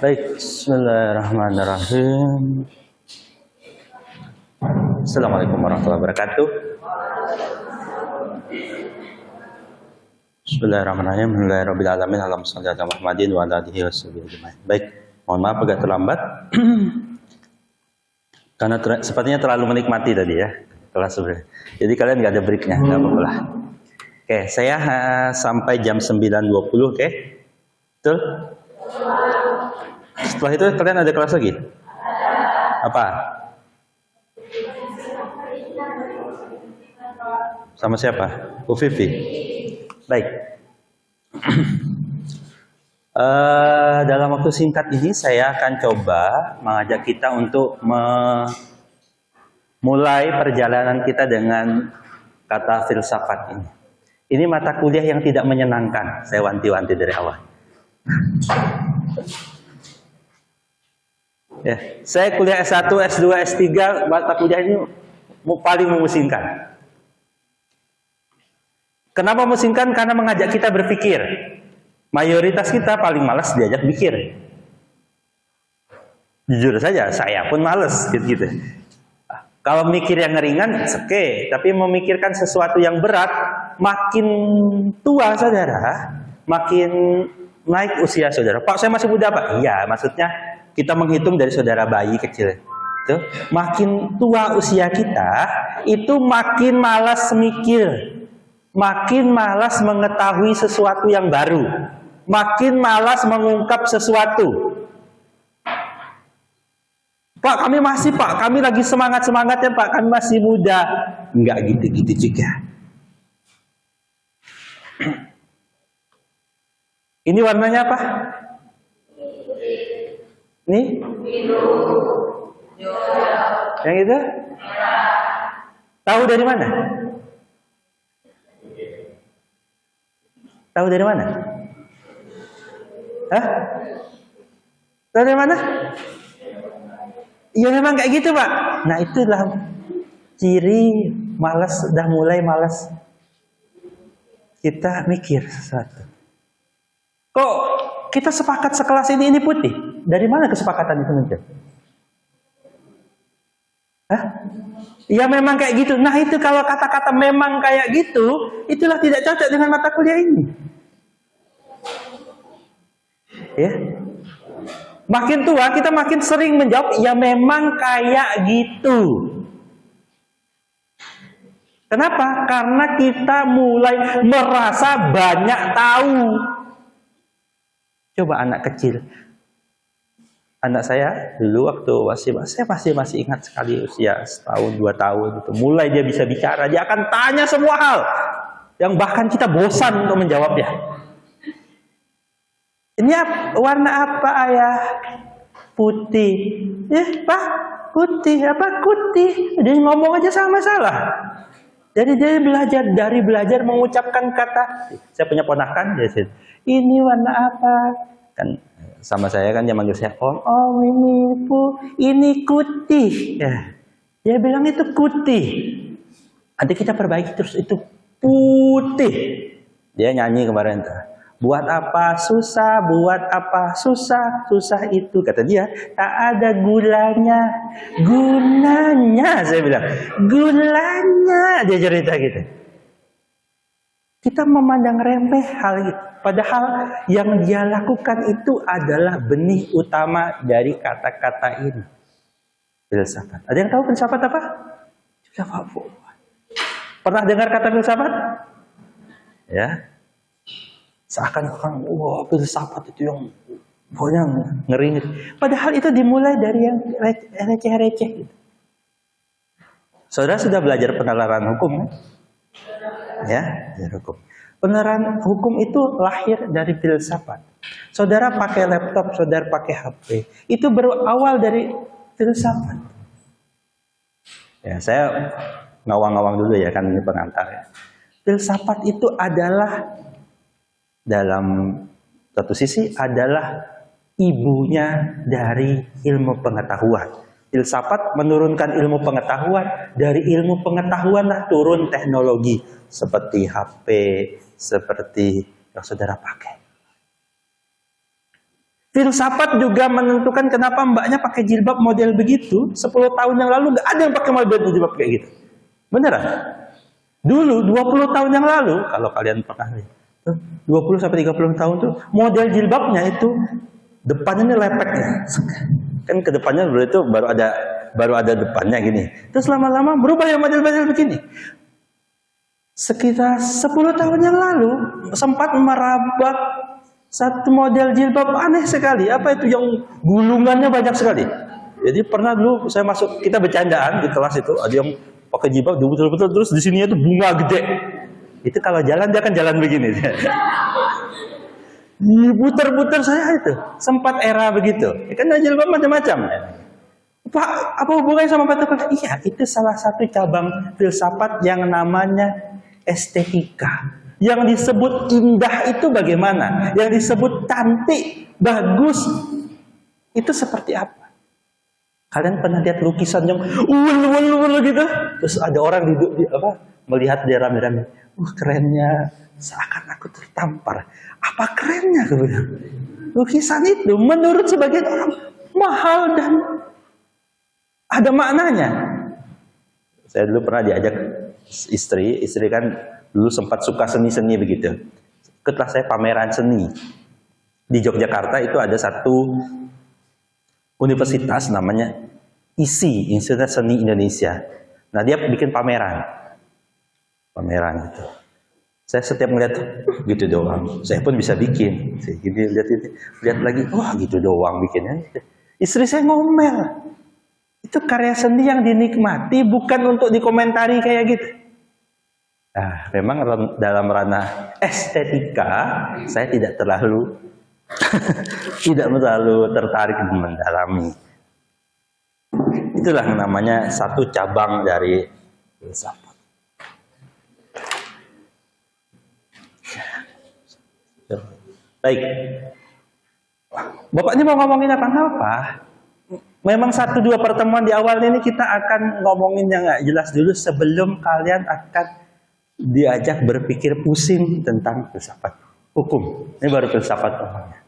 Baik, bismillahirrahmanirrahim. Assalamualaikum warahmatullahi wabarakatuh. Bismillahirrahmanirrahim. Alhamdulillahirabbil alamin. Allahumma shalli ala Muhammadin wa ala alihi washabihi ajmain. Baik, mohon maaf agak terlambat. Karena sepertinya terlalu menikmati tadi ya kelas sebenarnya. Jadi kalian nggak ada breaknya, nggak apa-apa lah. Oke, saya sampai jam 9.20, oke? Betul? Setelah itu kalian ada kelas lagi? Apa? Sama siapa? Bu Vivi. Baik. Dalam waktu singkat ini saya akan coba mengajak kita untuk memulai perjalanan kita dengan kata filsafat ini. Ini mata kuliah yang tidak menyenangkan, saya wanti-wanti dari awal. Ya, saya kuliah S1, S2, S3, mata kuliah ini paling memusingkan. Kenapa memusingkan? Karena mengajak kita berpikir. Mayoritas kita paling malas diajak pikir. Jujur saja, saya pun malas gitu. Kalau mikir yang ringan, oke. Tapi memikirkan sesuatu yang berat, makin tua saudara, makin naik usia saudara. Pak, saya masih muda Pak. Iya, maksudnya kita menghitung dari saudara bayi kecil. Tuh, makin tua usia kita, itu makin malas mikir, makin malas mengetahui sesuatu yang baru, makin malas mengungkap sesuatu. Pak, kami lagi semangat-semangatnya Pak, kami masih muda. Enggak gitu-gitu juga. Ini warnanya apa? Nih? Yang itu? Tahu dari mana? Tahu dari mana? Hah? Tahu dari mana? Ya memang kayak gitu Pak. Nah itulah ciri malas, udah mulai malas kita mikir sesuatu. Kok kita sepakat sekelas ini putih? Dari mana kesepakatan itu muncul? Hah? Ya memang kayak gitu. Nah itu kalau kata-kata memang kayak gitu, itulah tidak cocok dengan mata kuliah ini. Ya. Makin tua kita makin sering menjawab ya memang kayak gitu. Kenapa? Karena kita mulai merasa banyak tahu. Coba anak kecil. Anak saya dulu waktu masih ingat sekali usia setahun 2 tahun itu. Mulai dia bisa bicara, dia akan tanya semua hal yang bahkan kita bosan untuk menjawabnya. Ini warna apa ayah? Putih. Pak, putih apa? Putih. Dia ngomong aja sama salah. Jadi dia belajar mengucapkan kata. Saya punya ponakan, dia sih. Ini warna apa? Kan sama saya kan dia manggil saya Om. Om ini putih. Ya. Dia bilang itu putih. Nanti kita perbaiki terus itu putih. Dia nyanyi kemarin tuh. Buat apa susah, buat apa susah, susah itu kata dia tak ada gunanya saya bilang gunanya dia cerita gitu. Kita memandang remeh hal itu, padahal yang dia lakukan itu adalah benih utama dari kata-kata ini. Filsafat. Ada yang tahu filsafat apa? Filsafat. Pernah dengar kata filsafat? Ya. Seakan-akan, wah filsafat itu yang pokoknya ngeri. Padahal itu dimulai dari yang receh-receh. Saudara sudah belajar penalaran hukum, kan? Ya, hukum. Penalaran hukum itu lahir dari filsafat. Saudara pakai laptop, saudara pakai HP, itu berawal dari filsafat. Ya, saya ngawang-ngawang dulu ya, kan ini pengantar ya. Filsafat itu adalah dalam satu sisi adalah ibunya dari ilmu pengetahuan. Filsafat menurunkan ilmu pengetahuan, dari ilmu pengetahuanlah turun teknologi seperti HP, seperti yang saudara pakai. Filsafat juga menentukan kenapa mbaknya pakai jilbab model begitu. 10 tahun yang lalu nggak ada yang pakai model jilbab kayak gitu. Beneran? Dulu 20 tahun yang lalu, kalau kalian pernah lihat, 20 sampai 30 tahun tuh model jilbabnya itu depannya ini lepeknya. Kan ke depannya itu baru ada depannya gini. Terus lama-lama berubah yang model-model begini. Sekitar 10 tahun yang lalu sempat merabak satu model jilbab aneh sekali. Apa itu yang gulungannya banyak sekali. Jadi pernah dulu saya masuk, kita bercandaan di kelas itu, ada yang pakai jilbab betul-betul terus di sini itu bunga gede. Itu kalau jalan dia akan jalan begini. Putar-putar saya itu. Sempat era begitu. Kan jilbab macam-macam. Pak, apa hubungannya sama batu kota? Iya, itu salah satu cabang filsafat yang namanya estetika. Yang disebut indah itu bagaimana? Yang disebut cantik, bagus, itu seperti apa? Kalian pernah lihat lukisan yang ul gitu? Terus ada orang melihat dia rame-rame. Kerennya, seakan aku tertampar. Apa kerennya kemudian? Lukisan itu menurut sebagian orang mahal dan ada maknanya. Saya dulu pernah diajak istri kan dulu sempat suka seni-seni begitu. Ketika saya pameran seni di Yogyakarta itu ada satu universitas namanya ISI, Institut Seni Indonesia. Nah dia bikin pameran gitu. Saya setiap melihat gitu doang, saya pun bisa bikin. Saya gini lihat lagi, wah gitu doang bikinnya. Istri saya ngomel. Itu karya seni yang dinikmati, bukan untuk dikomentari kayak gitu. Nah, memang dalam ranah estetika saya tidak terlalu tertarik mendalami. Itulah namanya satu cabang dari filsafat. Baik, Bapak ini mau ngomongin apa? Memang 1-2 pertemuan di awal ini kita akan ngomongin yang nggak jelas dulu sebelum kalian akan diajak berpikir pusing tentang filsafat hukum. Ini baru filsafat umumnya.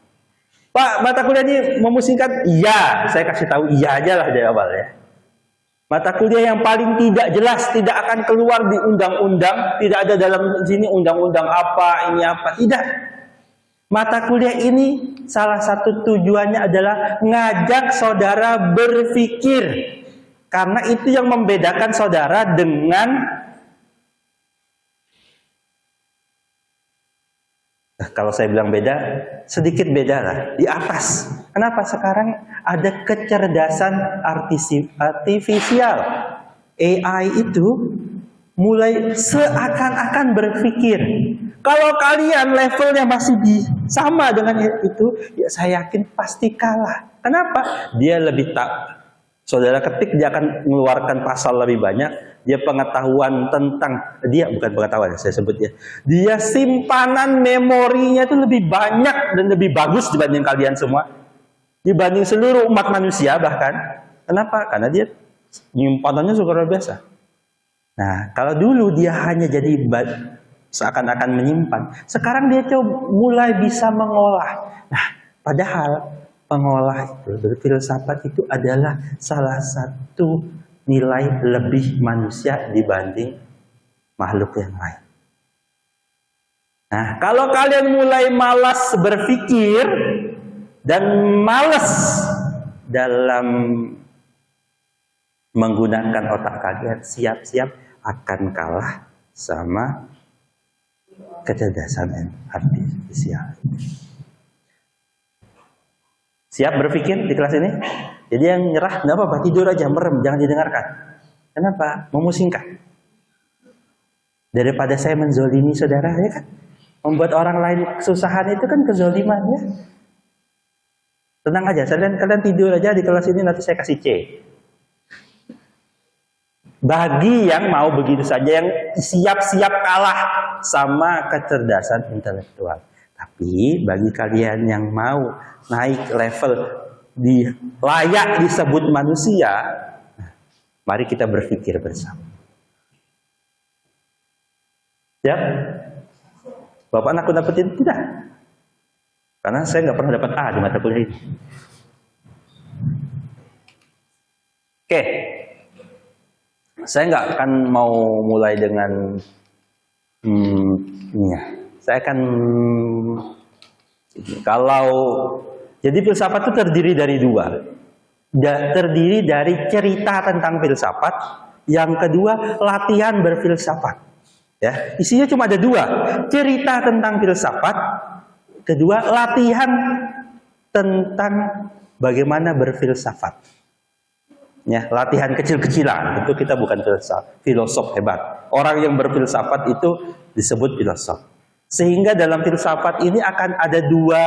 Pak, mata kuliah ini memusingkan? Iya, saya kasih tahu iya aja lah dari awal ya. Mata kuliah yang paling tidak jelas, tidak akan keluar di undang-undang, tidak ada dalam sini undang-undang apa, ini apa, tidak. Mata kuliah ini salah satu tujuannya adalah ngajak saudara berpikir. Karena itu yang membedakan saudara dengan kalau saya bilang beda, sedikit beda lah, di atas. Kenapa? Sekarang ada kecerdasan artifisial. AI itu mulai seakan-akan berpikir. Kalau kalian levelnya masih sama dengan itu, ya saya yakin pasti kalah. Kenapa? Dia lebih saudara ketik, dia akan mengeluarkan pasal lebih banyak. Dia pengetahuan tentang, dia bukan pengetahuan, saya sebut dia simpanan memorinya itu lebih banyak dan lebih bagus dibanding kalian semua, dibanding seluruh umat manusia bahkan. Kenapa? Karena dia nyimpanannya luar biasa. Nah, kalau dulu dia hanya jadi seakan-akan menyimpan, sekarang dia mulai bisa mengolah. Nah, padahal pengolah itu, berfilsafat itu adalah salah satu nilai lebih manusia dibanding makhluk yang lain. Nah, kalau kalian mulai malas berpikir dan malas dalam menggunakan otak kalian, siap-siap akan kalah sama kecerdasan artifisial. Siap berpikir di kelas ini? Jadi yang nyerah, nggak apa-apa, tidur aja, merem, jangan didengarkan. Kenapa? Memusingkan. Daripada saya menzolimi saudara, ya kan? Membuat orang lain kesusahan itu kan kezoliman, ya. Tenang aja, kalian tidur aja di kelas ini, nanti saya kasih C. Bagi yang mau begitu saja, yang siap-siap kalah sama kecerdasan intelektual. Tapi bagi kalian yang mau naik level layak disebut manusia, mari kita berpikir bersama. Ya, Bapak nakut-nakutin tidak? Karena saya nggak pernah dapat A di mata kuliah ini. Oke, saya nggak akan mau mulai dengan ini ya. Saya akan kalau jadi filsafat itu terdiri dari dua. Terdiri dari cerita tentang filsafat, yang kedua latihan berfilsafat. Ya, isinya cuma ada dua, cerita tentang filsafat, kedua latihan tentang bagaimana berfilsafat. Ya, latihan kecil-kecilan. Itu kita bukan filosof hebat. Orang yang berfilsafat itu disebut filosof. Sehingga dalam filsafat ini akan ada dua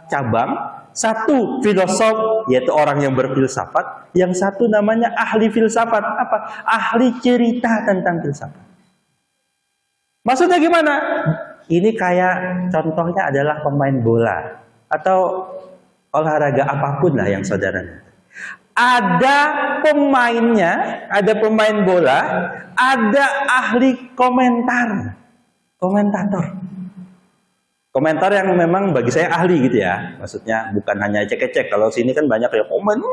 cabang. Satu filosof, yaitu orang yang berfilsafat. Yang satu namanya ahli filsafat. Apa? Ahli cerita tentang filsafat. Maksudnya gimana? Ini kayak contohnya adalah pemain bola. Atau olahraga apapun lah yang saudara. Ada pemainnya, ada pemain bola, ada ahli komentator. Komentar yang memang bagi saya ahli gitu ya. Maksudnya bukan hanya cek-cek. Kalau sini kan banyak ya komen,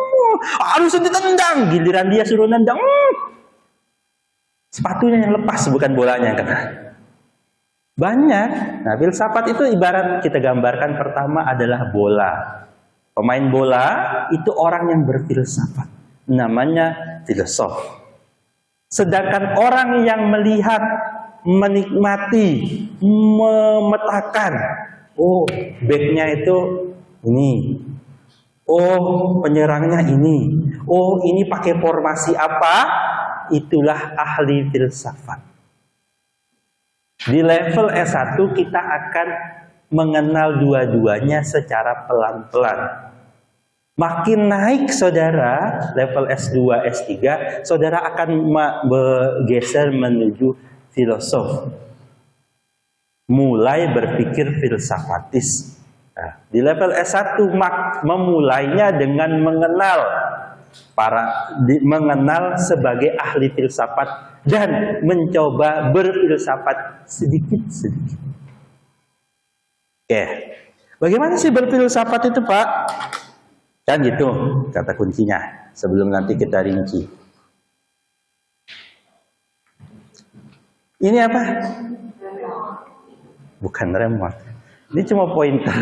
harus ditendang. Giliran dia suruh nendang, sepatunya yang lepas, bukan bolanya kata. Banyak. Nah, filsafat itu ibarat kita gambarkan pertama adalah bola. Pemain bola itu orang yang berfilsafat. Namanya filosof. Sedangkan orang yang melihat, menikmati, memetakan. Oh, backnya itu ini. Oh, penyerangnya ini. Oh, ini pakai formasi apa? Itulah ahli filsafat. Di level S1 kita akan mengenal dua-duanya secara pelan-pelan. Makin naik saudara, level S2, S3, saudara akan bergeser menuju filosof. Mulai berpikir filsafatis. Nah, di level S1 memulainya dengan mengenal sebagai ahli filsafat dan mencoba berfilsafat sedikit-sedikit. Oke. Bagaimana sih berfilsafat itu, Pak? Kan gitu kata kuncinya. Sebelum nanti kita rinci. Ini apa? Bukan remote. Ini cuma pointer.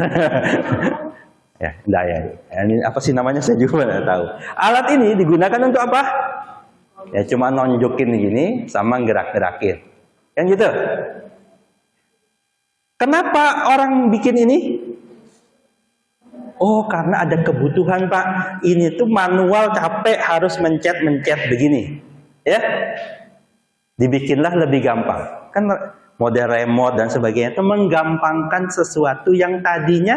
Ya, enggak ya. Ini apa sih namanya saya juga tidak tahu. Alat ini digunakan untuk apa? Ya cuma nunjukin gini sama gerak-gerakin. Kan gitu. Kenapa orang bikin ini? Oh, karena ada kebutuhan, Pak. Ini tuh manual capek harus mencet begini. Ya. Dibikinlah lebih gampang. Kan model remote dan sebagainya itu menggampangkan sesuatu yang tadinya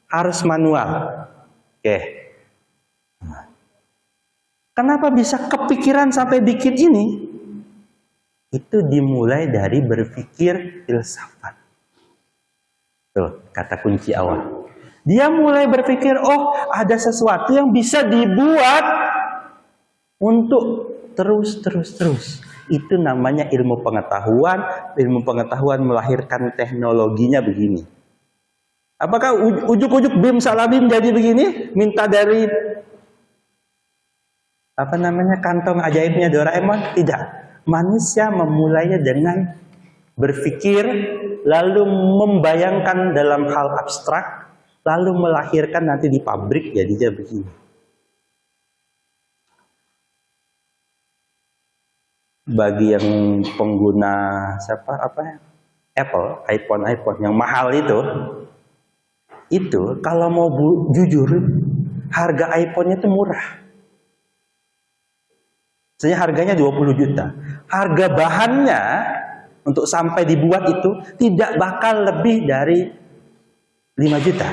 harus manual. Oke. Kenapa bisa kepikiran sampai bikin ini? Itu dimulai dari berpikir filsafat. Tuh, kata kunci awal. Dia mulai berpikir, oh ada sesuatu yang bisa dibuat untuk terus. Itu namanya ilmu pengetahuan. Ilmu pengetahuan melahirkan teknologinya begini. Apakah ujuk-ujuk bim salabim jadi begini? Minta dari kantong ajaibnya Doraemon? Tidak. Manusia memulainya dengan berpikir, lalu membayangkan dalam hal abstrak, lalu melahirkan nanti di pabrik jadinya begini. Bagi yang pengguna Apple, iPhone yang mahal itu kalau mau jujur, harga iPhone-nya itu murah. Sebenarnya harganya 20 juta. Harga bahannya untuk sampai dibuat itu tidak bakal lebih dari 5 juta.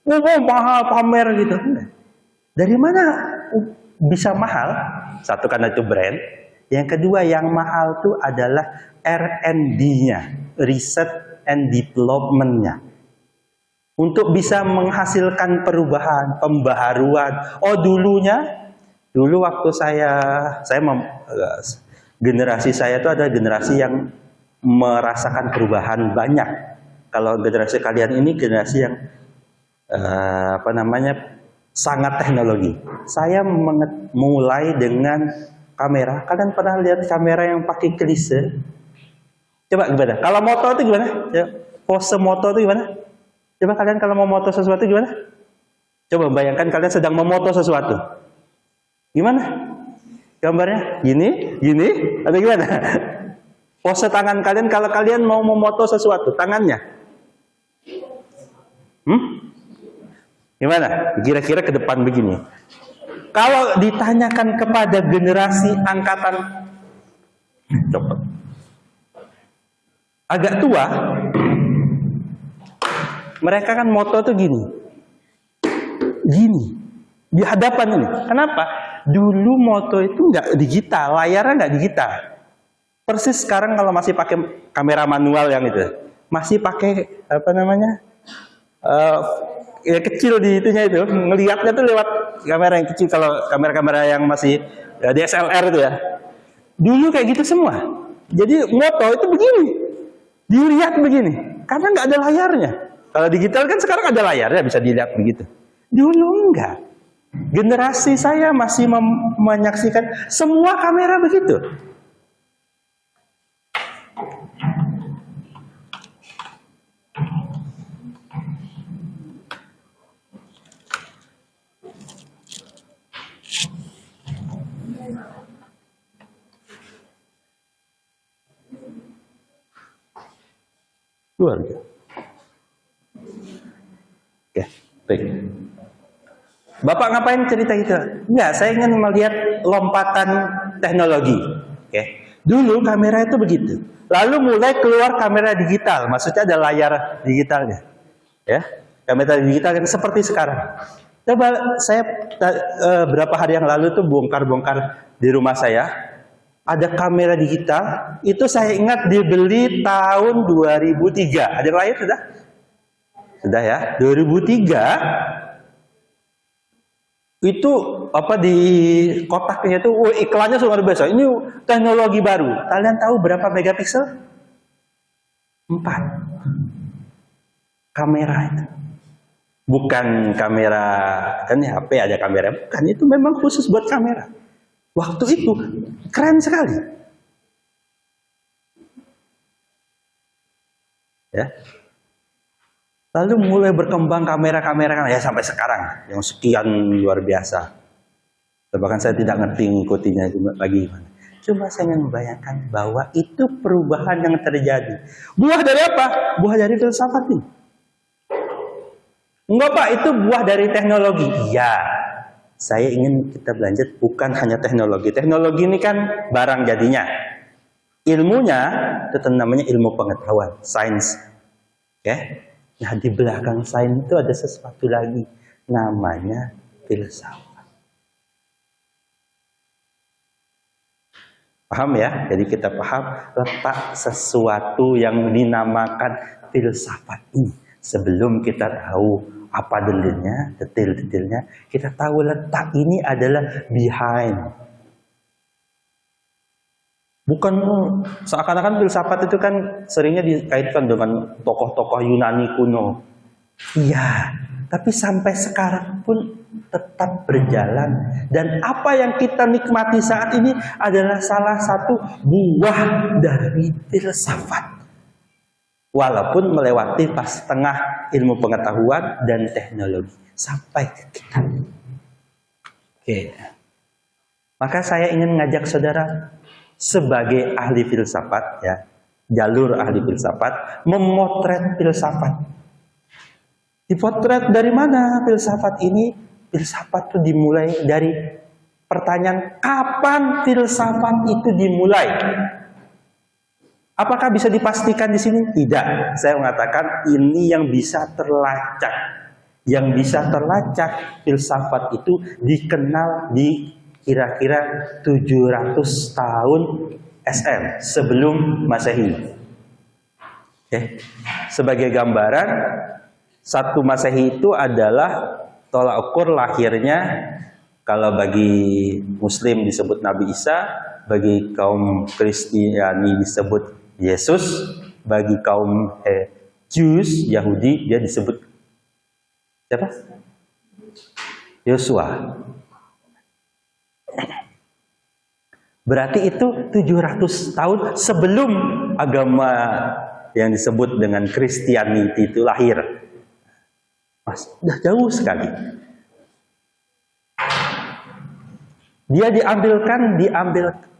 Oh, mahal pamer gitu. Dari mana bisa mahal? Satu, karena itu brand. Yang kedua, yang mahal itu adalah R&D-nya, research and development-nya. Untuk bisa menghasilkan perubahan, pembaharuan. Oh, dulu waktu generasi saya itu ada generasi yang merasakan perubahan banyak. Kalau generasi kalian ini generasi yang sangat teknologi. Saya mulai dengan kamera. Kalian pernah lihat kamera yang pakai klise? Coba gimana? Kalau moto itu gimana? Ya, pose moto itu gimana? Coba kalian kalau mau moto sesuatu gimana? Coba bayangkan kalian sedang memoto sesuatu. Gimana? Gambarnya gini, atau gimana? Pose tangan kalian kalau kalian mau memoto sesuatu, tangannya. Gimana? Kira-kira ke depan begini. Kalau ditanyakan kepada generasi angkatan agak tua, mereka kan moto tuh gini di hadapan ini. Kenapa? Dulu moto itu nggak digital, layarnya nggak digital. Persis sekarang kalau masih pakai kamera manual yang itu, masih pakai ya kecil di itunya itu, ngelihatnya tuh lewat kamera yang kecil. Kalau kamera-kamera yang masih ya, DSLR itu ya, dulu kayak gitu semua. Jadi moto itu begini, dilihat begini, karena nggak ada layarnya. Kalau digital kan sekarang ada layarnya, bisa dilihat begitu. Dulu enggak. Generasi saya masih menyaksikan semua kamera begitu. Luar biasa. Oke, baik. Bapak ngapain cerita gitu? Enggak, saya ingin melihat lompatan teknologi. Oke. Dulu kamera itu begitu. Lalu mulai keluar kamera digital, maksudnya ada layar digitalnya. Ya, kamera digital yang seperti sekarang. Coba saya berapa hari yang lalu tuh bongkar-bongkar di rumah saya. Ada kamera digital, itu saya ingat dibeli tahun 2003. Ada yang lahir sudah? Sudah ya, 2003 itu di kotaknya itu iklannya luar biasa. Ini teknologi baru. Kalian tahu berapa megapiksel? 4 kamera itu. Bukan kamera, kan HP ada kamera, bukan, itu memang khusus buat kamera. Waktu itu keren sekali. Ya. Lalu mulai berkembang kamera-kamera ya sampai sekarang yang sekian luar biasa. Bahkan saya tidak ngerti ngikutinya lagi gimana. Cuma saya ingin membayangkan bahwa itu perubahan yang terjadi. Buah dari apa? Buah dari filsafat ini. Enggak Pak, itu buah dari teknologi. Iya. Saya ingin kita berlanjut bukan hanya teknologi. Teknologi ini kan barang jadinya. Ilmunya itu namanya ilmu pengetahuan, sains. Oke? Nah, di belakang sains itu ada sesuatu lagi namanya filsafat. Paham ya? Jadi kita paham letak sesuatu yang dinamakan filsafat ini. Sebelum kita tahu apa dalilnya, detail-detailnya, kita tahu letak ini adalah behind. Bukan seakan-akan filsafat itu kan seringnya dikaitkan dengan tokoh-tokoh Yunani kuno. Iya, tapi sampai sekarang pun tetap berjalan. Dan apa yang kita nikmati saat ini adalah salah satu buah dari filsafat. Walaupun melewati pas tengah ilmu pengetahuan dan teknologi sampai ke kita. Oke. Maka saya ingin ngajak saudara sebagai ahli filsafat ya, jalur ahli filsafat memotret filsafat. Dipotret dari mana filsafat ini? Filsafat itu dimulai dari pertanyaan kapan filsafat itu dimulai? Apakah bisa dipastikan di sini? Tidak. Saya mengatakan ini yang bisa terlacak. Yang bisa terlacak filsafat itu dikenal di kira-kira 700 tahun SM sebelum Masehi. Oke. Sebagai gambaran, 1 Masehi itu adalah tolak ukur lahirnya, kalau bagi Muslim disebut Nabi Isa, bagi kaum Kristiani disebut Yesus, bagi kaum Jews, Yahudi, dia disebut Siapa? Yosua. Berarti itu 700 tahun sebelum agama yang disebut dengan Kristianiti itu lahir. Mas, udah jauh sekali. Dia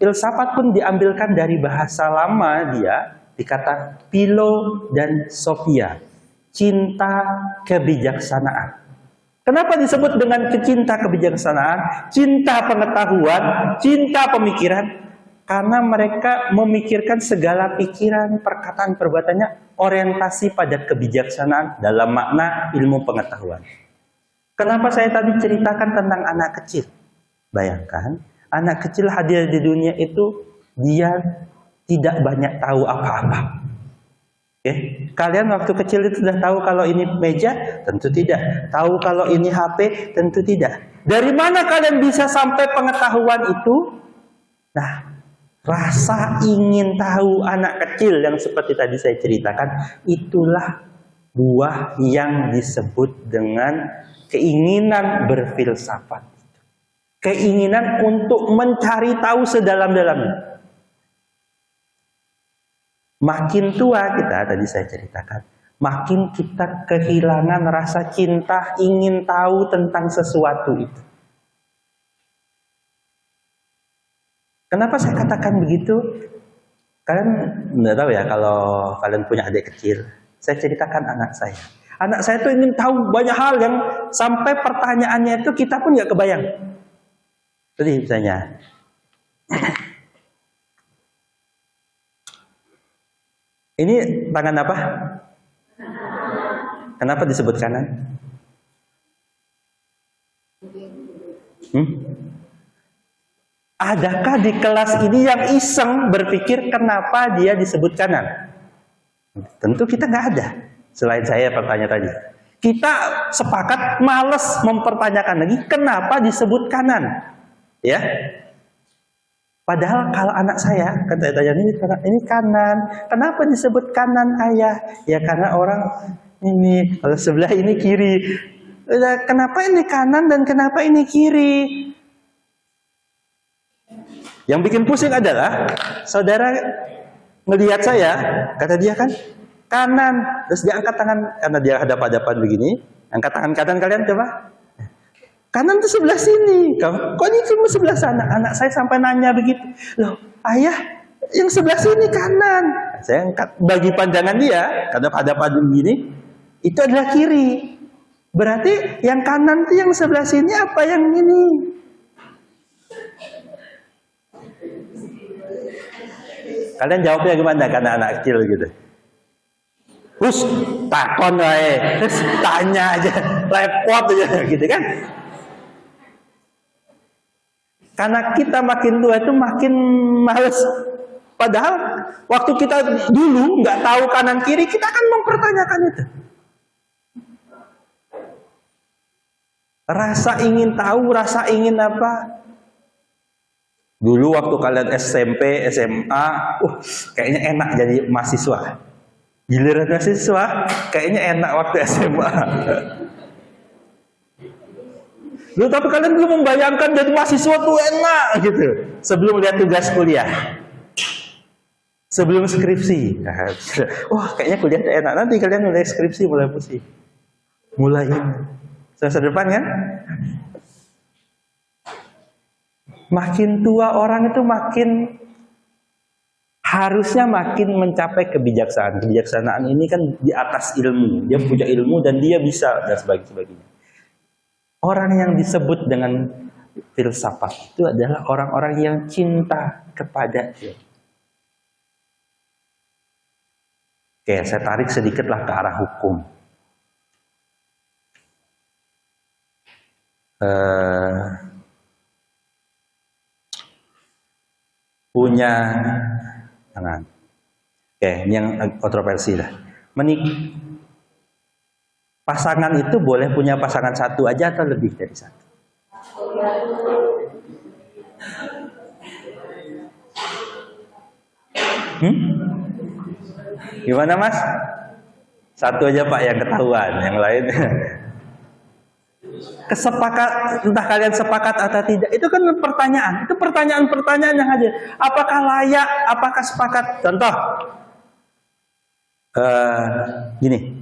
filsafat pun diambilkan dari bahasa lama dia, dikata Philo dan Sophia, cinta kebijaksanaan. Kenapa disebut dengan cinta kebijaksanaan, cinta pengetahuan, cinta pemikiran? Karena mereka memikirkan segala pikiran, perkataan, perbuatannya orientasi pada kebijaksanaan dalam makna ilmu pengetahuan. Kenapa saya tadi ceritakan tentang anak kecil? Bayangkan, anak kecil hadir di dunia itu, dia tidak banyak tahu apa-apa. Oke? Kalian waktu kecil itu sudah tahu kalau ini meja? Tentu tidak. Tahu kalau ini HP? Tentu tidak. Dari mana kalian bisa sampai pengetahuan itu? Nah, rasa ingin tahu anak kecil yang seperti tadi saya ceritakan, itulah buah yang disebut dengan keinginan berfilsafat. Keinginan untuk mencari tahu sedalam-dalamnya. Makin tua kita, tadi saya ceritakan, makin kita kehilangan rasa cinta ingin tahu tentang sesuatu itu. Kenapa saya katakan begitu? Kalian nggak tahu ya, kalau kalian punya adik kecil. Saya ceritakan anak saya. Anak saya tuh ingin tahu banyak hal yang sampai pertanyaannya itu kita pun nggak kebayang. Jadi misalnya, ini tangan apa? Kenapa disebut kanan? Adakah di kelas ini yang iseng berpikir kenapa dia disebut kanan? Tentu kita nggak ada. Selain saya bertanya tadi. Kita sepakat males mempertanyakan lagi kenapa disebut kanan. Ya, padahal kalau anak saya kan saya tanya ini kanan, kenapa disebut kanan ayah? Ya karena orang ini kalau sebelah ini kiri. Kenapa ini kanan dan kenapa ini kiri? Yang bikin pusing adalah saudara melihat saya, kata dia kan kanan, terus dia angkat tangan karena dia hadap-hadapan begini, angkat tangan kanan kalian coba. Kanan tuh sebelah sini. Kok ini cuma sebelah sana? Anak saya sampai nanya begitu. Loh, ayah, yang sebelah sini kanan. Saya angkat bagi pandangan dia, hadap-hadapan begini, itu adalah kiri. Berarti yang kanan tuh yang sebelah sini apa yang ini? Kalian jawabnya gimana karena anak kecil gitu? Terus takon wae, terus tanya aja, repot aja gitu kan? Karena kita makin tua itu makin males. Padahal waktu kita dulu nggak tahu kanan kiri, kita akan mempertanyakan itu. Rasa ingin tahu, rasa ingin apa? Dulu waktu kalian SMP, SMA, kayaknya enak jadi mahasiswa. Giliran mahasiswa, kayaknya enak waktu SMA. Loh, tapi kalian belum membayangkan jadi mahasiswa tuh enak gitu. Sebelum lihat tugas kuliah. Sebelum skripsi. Wah, kayaknya kuliah enak. Nanti kalian mulai skripsi, mulai pusing. Mulai ini. Semester depan kan? Makin tua orang itu makin harusnya makin mencapai kebijaksanaan. Kebijaksanaan ini kan di atas ilmu. Dia punya ilmu dan dia bisa dan sebagainya. Orang yang disebut dengan filsafat itu adalah orang-orang yang cinta kepada dia. Oke, saya tarik sedikitlah ke arah hukum. Punya tangan. Oke, ini yang kontroversi lah. Pasangan itu boleh punya pasangan satu aja atau lebih dari satu? Gimana mas? Satu aja pak yang ketahuan, yang lain. Kesepakat, entah kalian sepakat atau tidak, itu kan pertanyaan. Itu pertanyaan-pertanyaan yang hadir. Apakah layak? Apakah sepakat? Contoh, gini.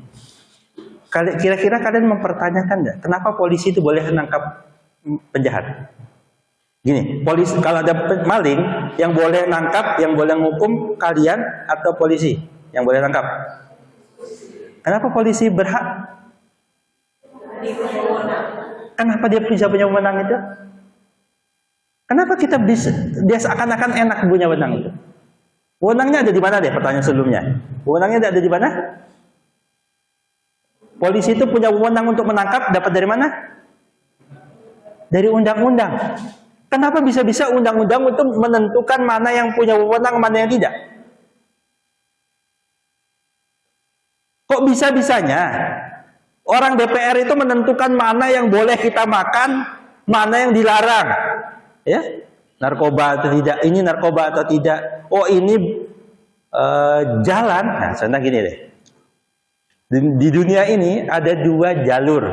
Kira-kira kalian mempertanyakan nggak? Kenapa polisi itu boleh menangkap penjahat? Gini, polisi kalau ada maling, yang boleh nangkap, yang boleh ngukum kalian atau polisi yang boleh nangkap? Kenapa polisi berhak? Kenapa dia bisa punya wewenang itu? Kenapa kita bisa, dia seakan-akan enak punya wewenang itu? Wewenangnya ada di mana deh? Pertanyaan sebelumnya. Wewenangnya ada di mana? Polisi itu punya wewenang untuk menangkap, dapat dari mana? Dari undang-undang. Kenapa bisa-bisa undang-undang untuk menentukan mana yang punya wewenang, mana yang tidak? Kok bisa-bisanya orang DPR itu menentukan mana yang boleh kita makan, mana yang dilarang? Ya, narkoba atau tidak? Ini narkoba atau tidak? Oh, ini jalan. Nah, contoh gini deh. Di dunia ini ada dua jalur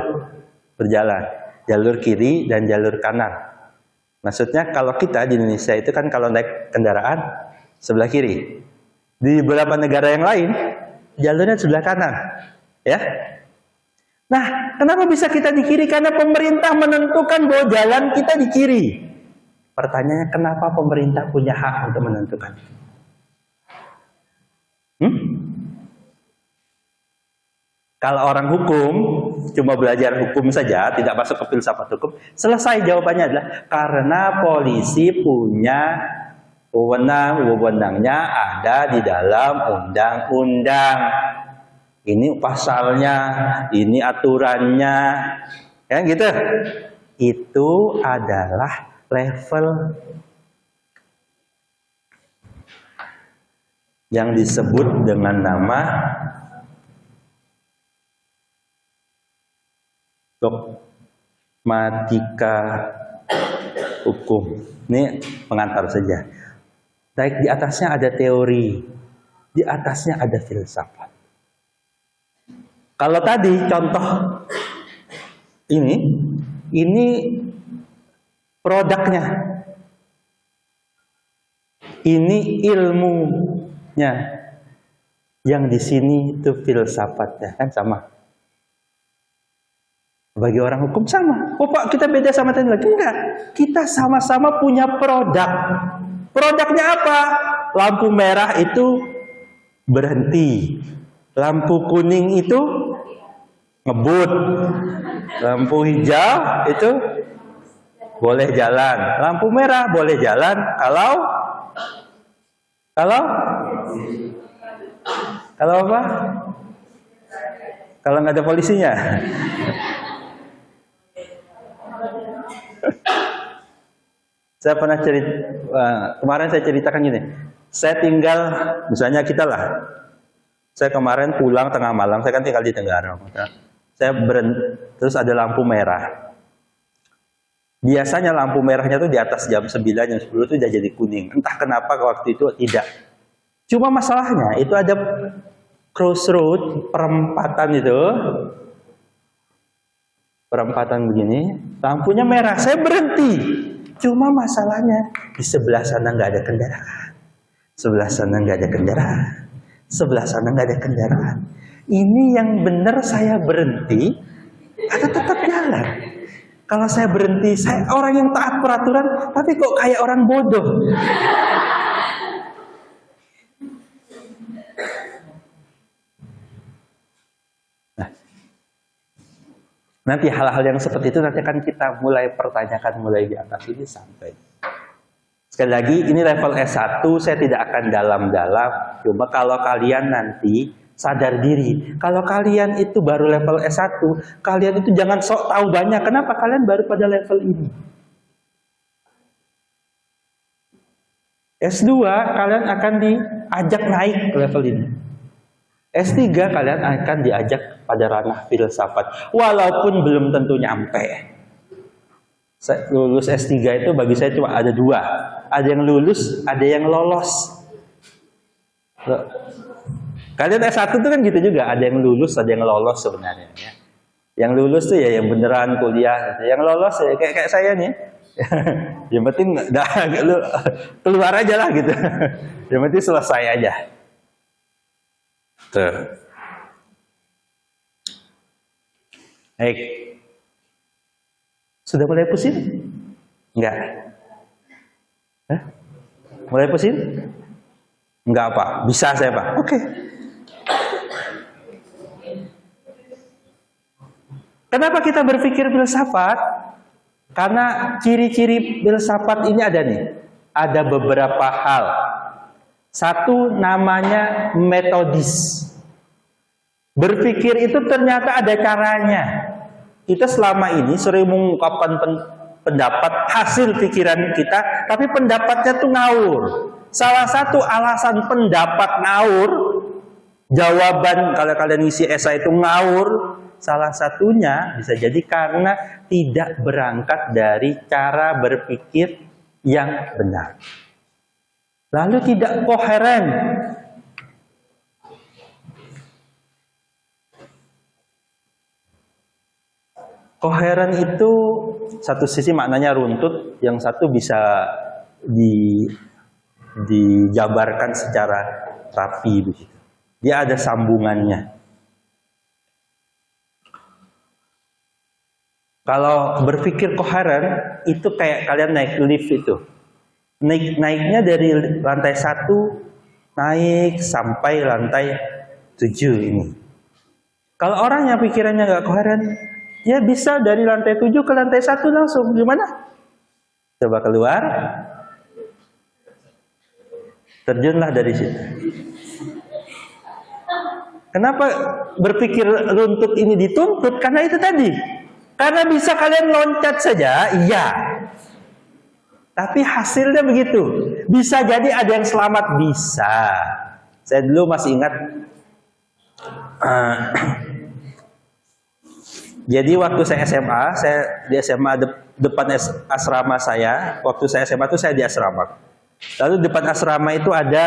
berjalan, jalur kiri dan jalur kanan. Maksudnya kalau kita di Indonesia itu kan kalau naik kendaraan sebelah kiri. Di beberapa negara yang lain jalurnya sebelah kanan, ya. Nah, kenapa bisa kita di kiri? Karena pemerintah menentukan bahwa jalan kita di kiri. Pertanyaannya, kenapa pemerintah punya hak untuk menentukan? Kalau orang hukum cuma belajar hukum saja, tidak masuk ke filsafat hukum, selesai jawabannya adalah karena polisi punya wewenangnya ada di dalam undang-undang. Ini pasalnya, ini aturannya, ya gitu. Itu adalah level yang disebut dengan nama dogmatika hukum. Ini pengantar saja. Baik, di atasnya ada teori, di atasnya ada filsafat. Kalau tadi contoh ini produknya, ini ilmunya, yang di sini itu filsafatnya, kan sama. Bagi orang hukum sama. Oh Pak, kita beda sama tadi lagi. Enggak, kita sama-sama punya produk. Produknya apa? Lampu merah itu berhenti. Lampu kuning itu ngebut. Lampu hijau itu boleh jalan. Lampu merah boleh jalan kalau apa? Kalau nggak ada polisinya. Saya pernah kemarin saya ceritakan gini. Saya tinggal, misalnya kita lah. Saya kemarin pulang tengah malam, saya kan tinggal di Tenggara. Saya terus ada lampu merah. Biasanya lampu merahnya tuh di atas jam 9, jam 10 itu udah jadi kuning. Entah kenapa waktu itu tidak. Cuma masalahnya itu ada crossroad, perempatan itu. Perempatan begini, lampunya merah, saya berhenti. Cuma masalahnya di sebelah sana nggak ada kendaraan, sebelah sana nggak ada kendaraan, sebelah sana nggak ada kendaraan. Ini yang benar saya berhenti atau tetap jalan? Kalau saya berhenti, saya orang yang taat peraturan, tapi kok kayak orang bodoh. Nanti hal-hal yang seperti itu nanti akan kita mulai pertanyakan mulai di atas ini sampai. Sekali lagi, ini level S1, saya tidak akan dalam-dalam. Cuma kalau kalian nanti sadar diri, kalau kalian itu baru level S1, kalian itu jangan sok tahu banyak. Kenapa kalian baru pada level ini? S2, kalian akan diajak naik ke level ini. S3 kalian akan diajak pada ranah filsafat, walaupun belum tentu nyampe. Lulus S3 itu bagi saya cuma ada dua, ada yang lulus, ada yang lolos. Kalian S1 itu kan gitu juga, ada yang lulus, ada yang lolos sebenarnya. Ya. Yang lulus tuh ya yang beneran kuliah. Yang lolos ya kayak saya nih. Yang penting dah lu keluar aja lah gitu. Yang penting selesai aja. Tuh. Baik. Sudah mulai pusing? Enggak. Hah? Mulai pusing? Enggak apa, bisa saya Pak. Oke. Kenapa kita berpikir filsafat? Karena ciri-ciri filsafat ini ada nih. Ada beberapa hal. Satu namanya metodis. Berpikir itu ternyata ada caranya. Kita selama ini sering mengungkapkan pendapat hasil pikiran kita, tapi pendapatnya tuh ngawur. Salah satu alasan pendapat ngawur, jawaban kalau kalian isi esai itu ngawur, salah satunya bisa jadi karena tidak berangkat dari cara berpikir yang benar. Lalu tidak koheren. Koheren itu satu sisi maknanya runtut, yang satu bisa dijabarkan secara rapi begitu. Dia ada sambungannya. Kalau berpikir koheren itu kayak kalian naik lift itu. Naiknya dari lantai 1 naik sampai lantai 7 ini. Kalau orang yang pikirannya nggak koheren, ya bisa dari lantai 7 ke lantai 1 langsung. Gimana? Coba keluar. Terjunlah dari situ. Kenapa berpikir runtut ini dituntut? Karena itu tadi. Karena bisa kalian loncat saja, iya. Tapi hasilnya begitu. Bisa jadi ada yang selamat, bisa. Saya dulu masih ingat. Jadi waktu saya SMA, saya di SMA depan asrama saya. Waktu saya SMA itu saya di asrama. Lalu depan asrama itu ada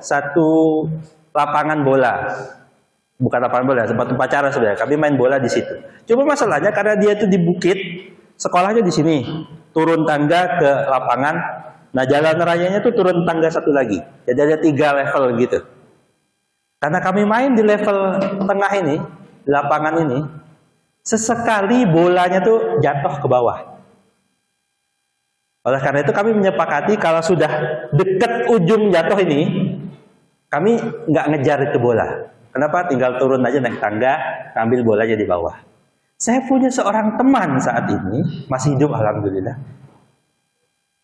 satu lapangan bola. Bukan lapangan bola, tempat upacara sebenarnya. Kami main bola di situ. Cuma masalahnya karena dia itu di bukit, sekolahnya di sini. Turun tangga ke lapangan. Nah jalan rayanya itu turun tangga satu lagi. Jadi ada 3 level gitu. Karena kami main di level tengah ini, di lapangan ini, sesekali bolanya tuh jatuh ke bawah. Oleh karena itu kami menyepakati kalau sudah dekat ujung jatuh ini, kami nggak ngejar itu bola. Kenapa? Tinggal turun aja naik tangga, ambil bolanya di bawah. Saya punya seorang teman saat ini, masih hidup alhamdulillah.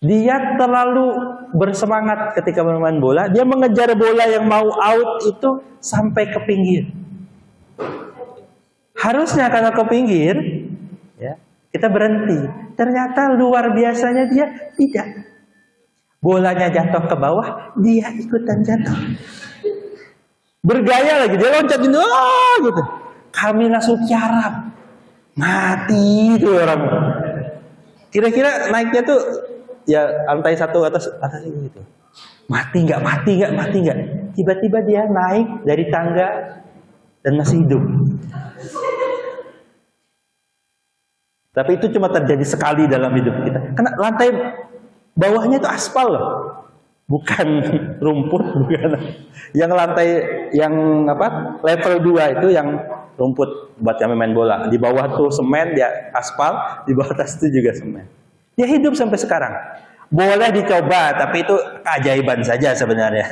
Dia terlalu bersemangat ketika bermain bola. Dia mengejar bola yang mau out itu sampai ke pinggir. Harusnya kalau ke pinggir, ya, kita berhenti. Ternyata luar biasanya dia tidak. Bolanya jatuh ke bawah, dia ikutan jatuh. Bergaya lagi, dia loncat gitu. Kami langsung tiarap. Mati itu orang. Kira-kira naiknya tuh ya lantai 1 atas gitu. Mati nggak? Tiba-tiba dia naik dari tangga dan masih hidup. Tapi itu cuma terjadi sekali dalam hidup kita. Karena lantai bawahnya itu aspal loh. Bukan rumput, bukan. Yang lantai yang level 2 itu yang rumput buat kami main bola. Di bawah tuh semen, dia aspal, di bawah atas itu juga semen. Dia hidup sampai sekarang. Boleh dicoba, tapi itu keajaiban saja sebenarnya.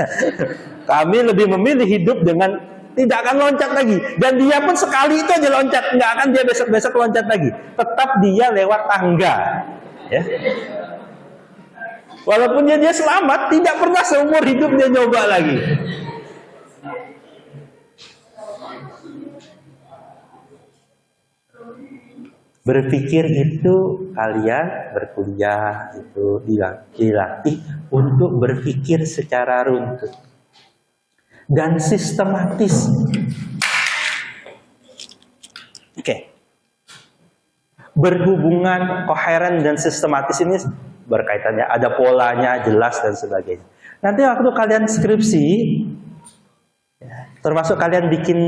Kami lebih memilih hidup dengan tidak akan loncat lagi. Dan dia pun sekali itu aja loncat, nggak akan dia besok-besok loncat lagi. Tetap dia lewat tangga. Ya. Walaupun dia selamat, tidak pernah seumur hidup dia nyoba lagi. Berpikir itu kalian berkuliah itu dilatih untuk berpikir secara runtut dan sistematis. Oke. Berhubungan koheren dan sistematis ini berkaitannya, ada polanya jelas dan sebagainya. Nanti waktu kalian skripsi, termasuk kalian bikin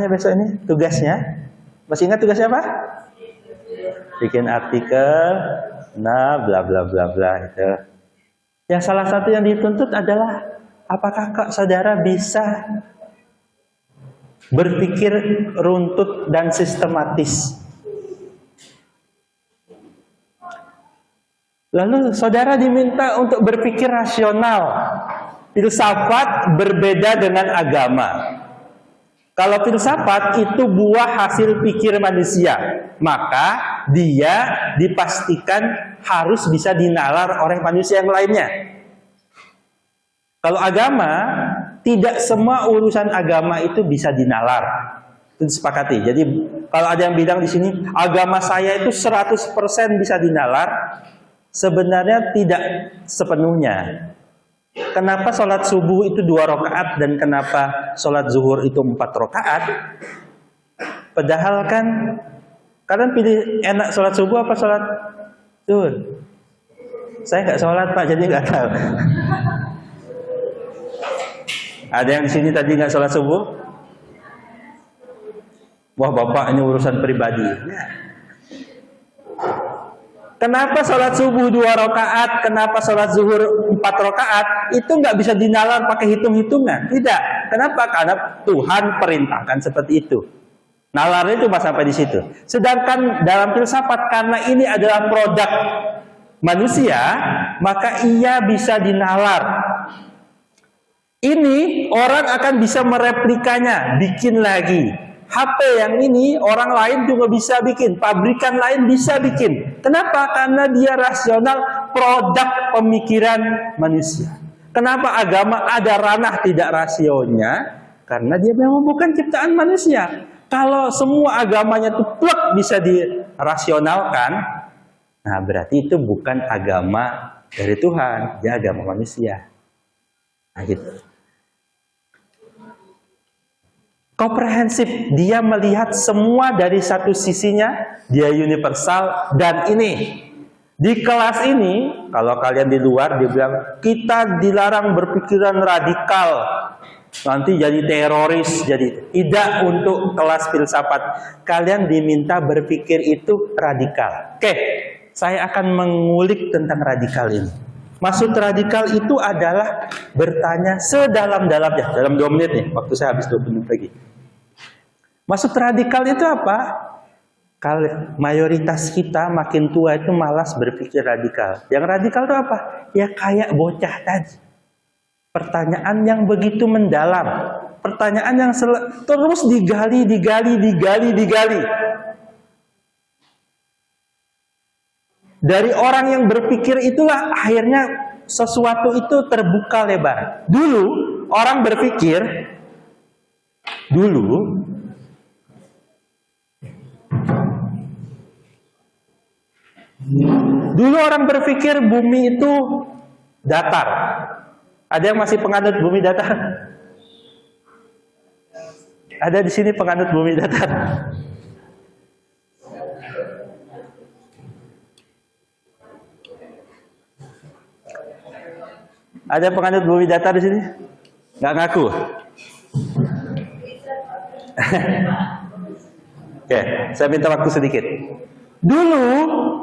besok ini tugasnya, Masih ingat tugasnya apa? Bikin artikel, nah bla bla bla bla itu. Yang salah satu yang dituntut adalah apakah saudara bisa berpikir runtut dan sistematis. Lalu saudara diminta untuk berpikir rasional. Filsafat berbeda dengan agama. Kalau filsafat itu buah hasil pikir manusia, maka dia dipastikan harus bisa dinalar oleh manusia yang lainnya. Kalau agama, tidak semua urusan agama itu bisa dinalar. Itu disepakati. Jadi kalau ada yang bilang di sini agama saya itu 100% bisa dinalar, sebenarnya tidak sepenuhnya. Kenapa sholat subuh itu 2 rakaat dan kenapa sholat zuhur itu 4 rakaat? Padahal kan kalian pilih enak sholat subuh apa sholat zuhur? Saya nggak sholat Pak, jadi nggak tahu. Ada yang di sini tadi nggak sholat subuh? Wah Bapak, ini urusan pribadi. Kenapa sholat subuh 2 rakaat, kenapa sholat zuhur 4 rakaat? Itu nggak bisa dinalar pakai hitung-hitungan. Tidak. Kenapa? Karena Tuhan perintahkan seperti itu. Nalarnya cuma sampai di situ. Sedangkan dalam filsafat, karena ini adalah produk manusia, maka ia bisa dinalar. Ini orang akan bisa mereplikanya, bikin lagi. HP yang ini orang lain juga bisa bikin, pabrikan lain bisa bikin. Kenapa? Karena dia rasional, produk pemikiran manusia. Kenapa agama ada ranah tidak rasionya? Karena dia memang bukan ciptaan manusia. Kalau semua agamanya itu plek bisa dirasionalkan, nah berarti itu bukan agama dari Tuhan, dia agama manusia. Nah gitu. Komprehensif, dia melihat semua dari satu sisinya, dia universal. Dan ini, di kelas ini, kalau kalian di luar, dia bilang, kita dilarang berpikiran radikal, nanti jadi teroris, jadi tidak untuk kelas filsafat. Kalian diminta berpikir itu radikal. Oke, saya akan mengulik tentang radikal ini. Maksud radikal itu adalah bertanya sedalam-dalamnya. Dalam 2 menit nih, waktu saya habis 2 menit lagi. Maksud radikal itu apa? Kalau mayoritas kita makin tua itu malas berpikir radikal. Yang radikal itu apa? Ya kayak bocah tadi. Pertanyaan yang begitu mendalam. Pertanyaan yang terus digali. Dari orang yang berpikir itulah akhirnya sesuatu itu terbuka lebar. Dulu orang berpikir, dulu orang berpikir bumi itu datar. Ada yang masih penganut bumi datar? Ada di sini penganut bumi datar? Ada penganut bumi datar di sini? Nggak ngaku? Oke, saya minta waktu sedikit. Dulu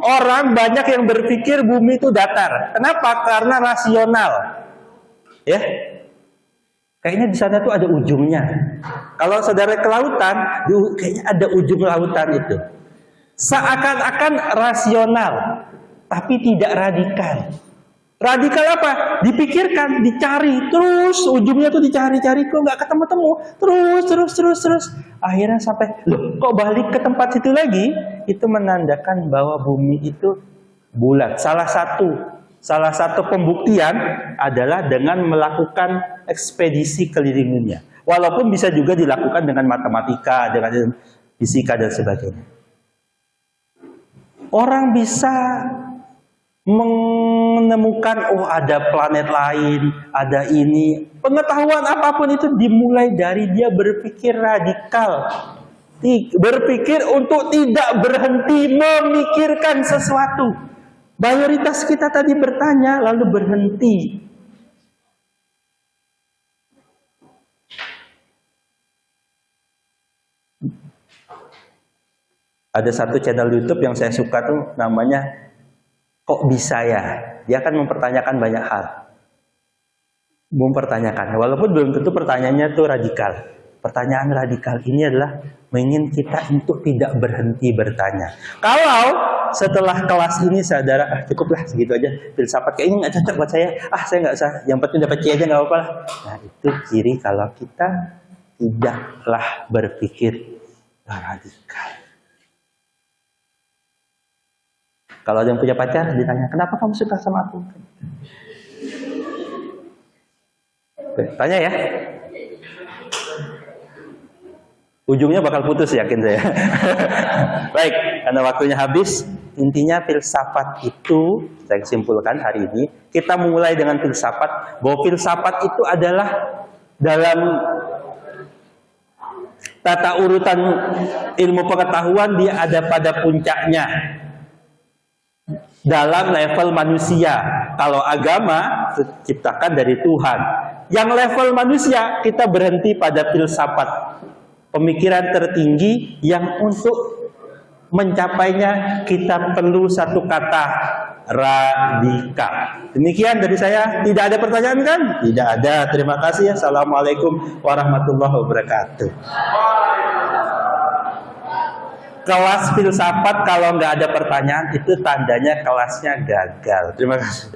orang banyak yang berpikir bumi itu datar. Kenapa? Karena rasional. Ya, kayaknya di sana tuh ada ujungnya. Kalau saudara ke lautan, kayaknya ada ujung lautan itu. Seakan-akan rasional, tapi tidak radikal. Radikal apa? Dipikirkan, dicari, terus ujungnya tuh dicari-cari, kok nggak ketemu-temu, terus. Akhirnya sampai, loh, kok balik ke tempat itu lagi? Itu menandakan bahwa bumi itu bulat. Salah satu pembuktian adalah dengan melakukan ekspedisi keliling dunia. Walaupun bisa juga dilakukan dengan matematika, dengan fisika dan sebagainya. Orang bisa menemukan, oh ada planet lain, ada ini. Pengetahuan apapun itu dimulai dari dia berpikir radikal. Berpikir untuk tidak berhenti memikirkan sesuatu. Mayoritas kita tadi bertanya lalu berhenti. Ada satu channel YouTube yang saya suka tuh namanya Kok Bisa Ya. Dia akan mempertanyakan banyak hal. Mempertanyakan, walaupun belum tentu pertanyaannya tuh radikal. Pertanyaan radikal ini adalah ingin kita untuk tidak berhenti bertanya. Kalau setelah kelas ini saudara, cukuplah segitu aja. Filsafat kayak ini nggak cocok buat saya. Saya nggak usah. Yang penting dapat C aja nggak apa-apa lah. Nah itu ciri kalau kita tidaklah berpikir radikal. Kalau ada yang punya pacar, ditanya, kenapa kamu suka sama aku? Tanya ya. Ujungnya bakal putus, yakin saya. Baik, karena waktunya habis. Intinya filsafat itu, saya simpulkan hari ini, kita mulai dengan filsafat, bahwa filsafat itu adalah dalam tata urutan ilmu pengetahuan, dia ada pada puncaknya. Dalam level manusia. Kalau agama diciptakan dari Tuhan. Yang level manusia, kita berhenti pada filsafat. Pemikiran tertinggi yang untuk mencapainya kita perlu satu kata, radikal. Demikian dari saya. Tidak ada pertanyaan kan? Tidak ada. Terima kasih. Assalamualaikum warahmatullahi wabarakatuh. Kelas filsafat kalau nggak ada pertanyaan itu tandanya kelasnya gagal. Terima kasih.